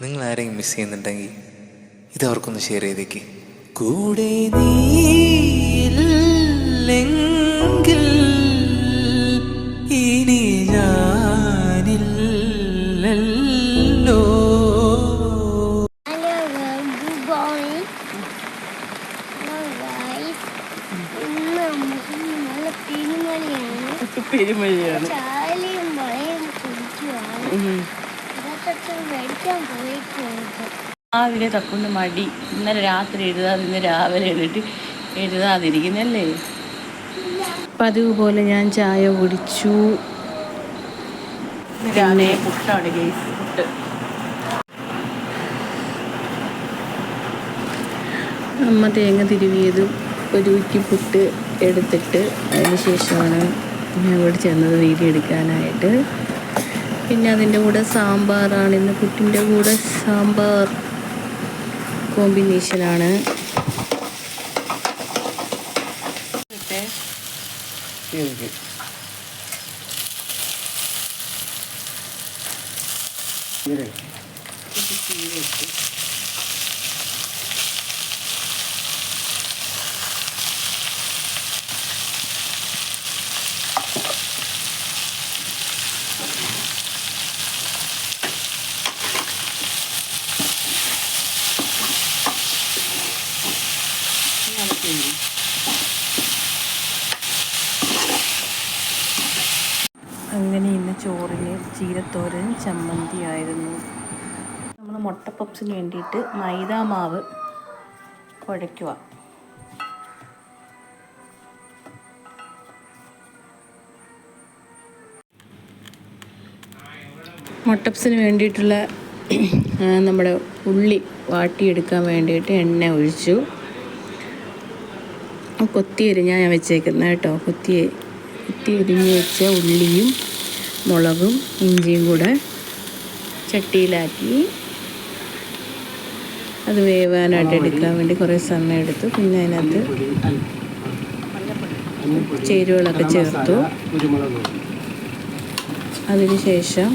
നിങ്ങൾ ആരെങ്കിലും മിസ് ചെയ്യുന്നുണ്ടെങ്കിൽ ഇത് അവർക്കൊന്ന് ഷെയർ ചെയ്തേക്ക്. കൂടെ നീയില്ലെങ്കിൽ ഇനി ഞാനില്ലല്ലോ. പെരുമഴയാണ്. രാവിലെ തക്കുന്ന മടി, ഇന്നലെ രാത്രി എഴുതാതെ ഇന്ന് രാവിലെ എഴുതിട്ട് എഴുതാതിരിക്കുന്നല്ലേ. പതിവ് പോലെ ഞാൻ ചായ കുടിച്ചു. രാവിലെ പുട്ടാണ് കേസ്, പുട്ട്. അമ്മ തേങ്ങ തിരുവിയതും ഒരു കുറ്റി പുട്ട് എടുത്തിട്ട് അതിന് ശേഷമാണ് ഞാൻ ഇവിടെ ചെന്നത് വീഡിയോ എടുക്കാനായിട്ട്. പിന്നെ അതിൻ്റെ കൂടെ സാമ്പാറാണ് ഇന്ന്. പുട്ടിൻ്റെ കൂടെ സാമ്പാർ കോമ്പിനേഷനാണ്. അങ്ങനെ ഇന്ന് ചോറിന് ചീരത്തോരൻ ചമ്മന്തി ആയിരുന്നു. നമ്മൾ മുട്ട പപ്സിന് വേണ്ടിയിട്ട് മൈദാ മാവ് കുഴയ്ക്കുക. മുട്ട പപ്സിന് വേണ്ടിയിട്ടുള്ള നമ്മുടെ ഉള്ളി വാട്ടിയെടുക്കാൻ വേണ്ടിയിട്ട് എണ്ണ ഒഴിച്ചു. കൊത്തി അരിഞ്ഞാണ് ഞാൻ വെച്ചേക്കുന്നത് കേട്ടോ. കൊത്തി അരിഞ്ഞ് വെച്ച ഉള്ളിയും മുളകും ഇഞ്ചിയും കൂടെ ചട്ടിയിലാക്കി അത് വേവാനായിട്ട് എടുക്കാൻ വേണ്ടി കുറേ സമയം എടുത്തു. പിന്നെ അതിനകത്ത് ചേരുവകളൊക്കെ ചേർത്തു. അതിന് ശേഷം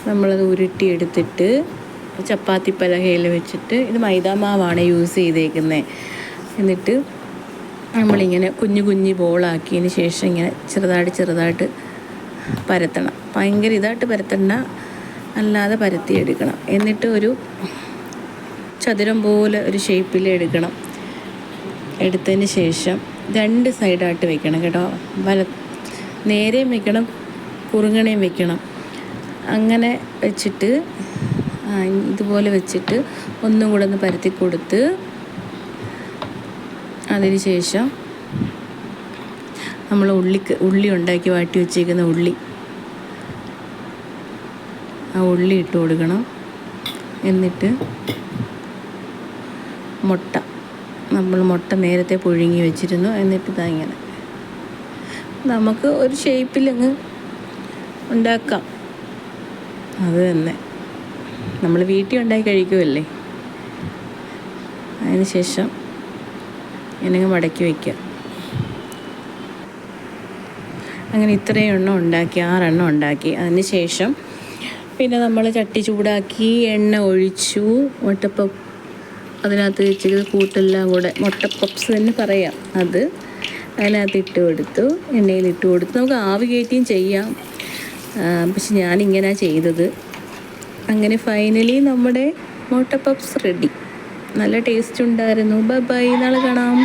നമ്മളത് ഉരുട്ടിയെടുത്തിട്ട് ചപ്പാത്തി പലകയിൽ വെച്ചിട്ട്, ഇത് മൈദാമാവാണ് യൂസ് ചെയ്തേക്കുന്നത്. എന്നിട്ട് നമ്മളിങ്ങനെ കുഞ്ഞു കുഞ്ഞു ബോളാക്കിയതിന് ശേഷം ഇങ്ങനെ ചെറുതായിട്ട് പരത്തണം. ഭയങ്കര ഇതായിട്ട് പരത്തണ്ട, അല്ലാതെ പരത്തിയെടുക്കണം. എന്നിട്ട് ഒരു ചതുരം പോലെ ഒരു ഷേപ്പിൽ എടുക്കണം. എടുത്തതിന് ശേഷം 2 സൈഡായിട്ട് വെക്കണം കേട്ടോ. നേരെയും വെക്കണം, കുറുങ്ങണയും വെക്കണം. അങ്ങനെ വെച്ചിട്ട് ഇതുപോലെ വെച്ചിട്ട് ഒന്നും കൂടെ ഒന്ന് പരത്തി കൊടുത്ത് അതിന് ശേഷം നമ്മൾ ഉള്ളി ഉണ്ടാക്കി വാട്ടി വെച്ചേക്കുന്ന ആ ഉള്ളി ഇട്ട് കൊടുക്കണം. എന്നിട്ട് നമ്മൾ മുട്ട നേരത്തെ പുഴുങ്ങി വെച്ചിരുന്നു. എന്നിട്ട് ഇതാ ഇങ്ങനെ നമുക്ക് ഒരു ഷേപ്പിലങ്ങ് ഉണ്ടാക്കാം. അത് തന്നെ നമ്മൾ വീട്ടിൽ ഉണ്ടാക്കി കഴിക്കുമല്ലേ. അതിന് ശേഷം ഇങ്ങനെ മടക്കി വയ്ക്കുക. അങ്ങനെ ഇത്രയും എണ്ണം ഉണ്ടാക്കി, 6 എണ്ണം ഉണ്ടാക്കി. അതിന് ശേഷം പിന്നെ നമ്മൾ ചട്ടി ചൂടാക്കി എണ്ണ ഒഴിച്ചു. അതിനകത്ത് വെച്ച് കൂട്ടെല്ലാം കൂടെ മുട്ട പപ്സ് തന്നെ പറയാം. അത് അതിനകത്ത് ഇട്ട് കൊടുത്തു, എണ്ണയിലിട്ട് കൊടുത്തു. നമുക്ക് ആവി കയറ്റിയും ചെയ്യാം, പക്ഷെ ഞാനിങ്ങനെയാണ് ചെയ്തത്. അങ്ങനെ ഫൈനലി നമ്മുടെ മുട്ട പപ്സ് റെഡി. നല്ല ടേസ്റ്റ് ഉണ്ടായിരുന്നു. ബൈ, നാളെ കാണാം.